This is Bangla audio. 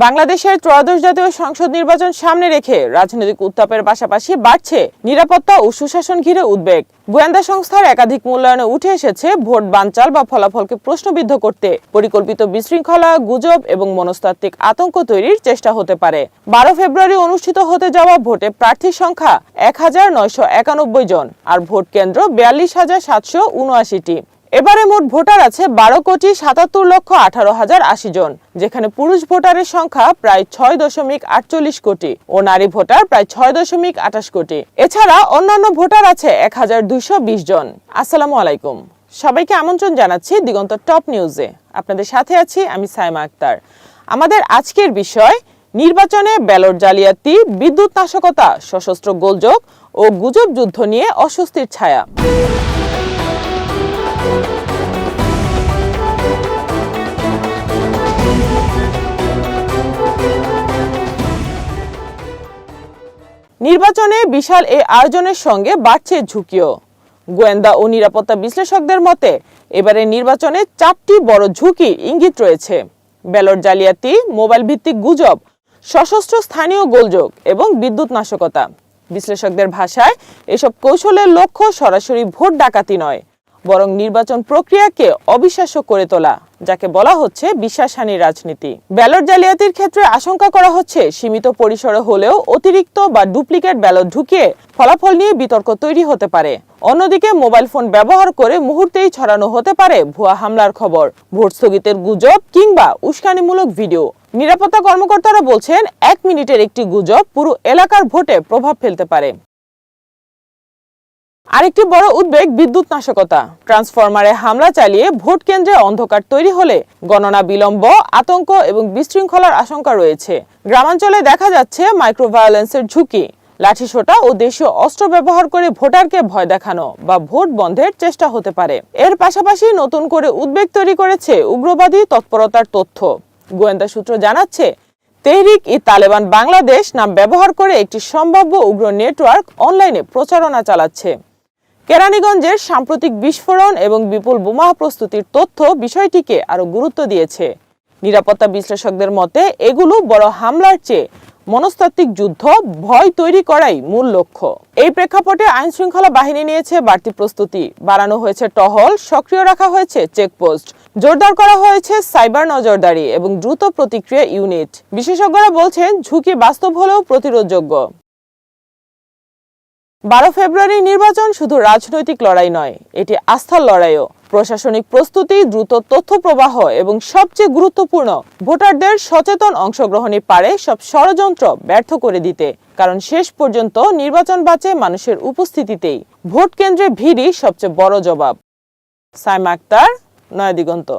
বাংলাদেশের ত্রয়োদশ জাতীয় সংসদ নির্বাচন সামনে রেখে রাজনৈতিক উত্তাপের পাশাপাশি বাড়ছে নিরাপত্তা ও সুশাসন ঘিরে উদ্বেগ। গোয়েন্দা সংস্থার একাধিক মূল্যায়নে উঠে এসেছে ভোট বানচাল বা ফলাফলকে প্রশ্নবিদ্ধ করতে পরিকল্পিত বিশৃঙ্খলা, গুজব এবং মনস্তাত্ত্বিক আতঙ্ক তৈরির চেষ্টা হতে পারে। 12 ফেব্রুয়ারি অনুষ্ঠিত হতে যাওয়া ভোটে প্রার্থীর সংখ্যা 1991 জন আর ভোট কেন্দ্র 42,779টি। এবারে মোট ভোটার আছে 12,77,18,080 জন, যেখানে পুরুষ ভোটারের সংখ্যা প্রায় 6.48 কোটি ও নারী ভোটার প্রায় 6.28 কোটি। এছাড়া অন্যান্য ভোটার আছে 1220 জন। আসসালামু আলাইকুম, সবাইকে আমন্ত্রণ জানাচ্ছি দিগন্ত টপ নিউজে। আপনাদের সাথে আছি আমি সাইমা আক্তার। আমাদের আজকের বিষয় নির্বাচনে ব্যালট জালিয়াতি, বিদ্যুৎ নাশকতা, সশস্ত্র গোলযোগ ও গুজব যুদ্ধ নিয়ে অস্বস্তির ছায়া। নির্বাচনে বিশাল এই আয়োজনের সঙ্গে বাড়ছে ঝুঁকিও। গোয়েন্দা ও নিরাপত্তা বিশ্লেষকদের মতে এবারে নির্বাচনে 4টি বড় ঝুঁকির ইঙ্গিত রয়েছে: ব্যালট জালিয়াতি, মোবাইল ভিত্তিক গুজব, সশস্ত্র স্থানীয় গোলযোগ এবং বিদ্যুৎ নাশকতা। বিশ্লেষকদের ভাষায় এসব কৌশলের লক্ষ্য সরাসরি ভোট ডাকাতি নয়, বরং নির্বাচন প্রক্রিয়াকে অবিশ্বাস্য করে তোলা, যাকে বলা হচ্ছে বিশ্বাসহানী রাজনীতি। ব্যালট জালিয়াতির ক্ষেত্রে আশঙ্কা করা হচ্ছে সীমিত পরিসরে হলেও অতিরিক্ত বা ডুপ্লিকেট ব্যালট ঢুকিয়ে ফলাফল নিয়ে বিতর্ক তৈরি হতে পারে। অন্যদিকে মোবাইল ফোন ব্যবহার করে মুহূর্তেই ছড়ানো হতে পারে ভুয়া হামলার খবর, ভোট স্থগিতের গুজব কিংবা উস্কানিমূলক ভিডিও। নিরাপত্তা কর্মকর্তারা বলছেন 1 মিনিটের একটি গুজব পুরো এলাকার ভোটে প্রভাব ফেলতে পারে। আরেকটি বড় উদ্বেগ বিদ্যুৎ নাশকতা। ট্রান্সফরমারে হামলা চালিয়ে ভোট কেন্দ্রে অন্ধকার তৈরি হলে গণনা বিলম্ব, আতঙ্ক এবং বিশৃঙ্খলার আশঙ্কা রয়েছে। গ্রামাঞ্চলে দেখা যাচ্ছে মাইক্রো ভায়োলেন্সের ঝুঁকি, লাঠিসোঁটা ও দেশীয় অস্ত্র ব্যবহার করে ভোটারকে ভয় দেখানো বা ভোট বন্ধের চেষ্টা হতে পারে। এর পাশাপাশি নতুন করে উদ্বেগ তৈরি করেছে উগ্রবাদী তৎপরতার তথ্য। গোয়েন্দা সূত্র জানাচ্ছে তেহরিক-ই-তালেবান বাংলাদেশ নাম ব্যবহার করে একটি সম্ভাব্য উগ্র নেটওয়ার্ক অনলাইনে প্রচারণা চালাচ্ছে। কেরানীগঞ্জের সাম্প্রতিক বিস্ফোরণ এবং বিপুল বোমা প্রস্তুতির তথ্য বিষয়টিকে আরো গুরুত্ব দিয়েছে। নিরাপত্তা বিশ্লেষকদের মতে এগুলো বড় হামলার চেয়ে মনস্তাত্ত্বিক যুদ্ধ, ভয় তৈরি করাই মূল লক্ষ্য। এই প্রেক্ষাপটে আইন শৃঙ্খলা বাহিনী নিয়েছে বাড়তি প্রস্তুতি। বাড়ানো হয়েছে টহল, সক্রিয় রাখা হয়েছে চেকপোস্ট, জোরদার করা হয়েছে সাইবার নজরদারি এবং দ্রুত প্রতিক্রিয়া ইউনিট। বিশেষজ্ঞরা বলছেন ঝুঁকি বাস্তব হলেও প্রতিরোধযোগ্য। 12 ফেব্রুয়ারি নির্বাচন শুধু রাজনৈতিক লড়াই নয়, এটি আস্থার লড়াইও। প্রশাসনিক প্রস্তুতি, দ্রুত তথ্য প্রবাহ এবং সবচেয়ে গুরুত্বপূর্ণ ভোটারদের সচেতন অংশগ্রহণই পারে সব ষড়যন্ত্র ব্যর্থ করে দিতে। কারণ শেষ পর্যন্ত নির্বাচন বাঁচে মানুষের উপস্থিতিতেই। ভোট কেন্দ্রে ভিড়ই সবচেয়ে বড় জবাব। সাইমা আক্তার, নয়া দিগন্ত।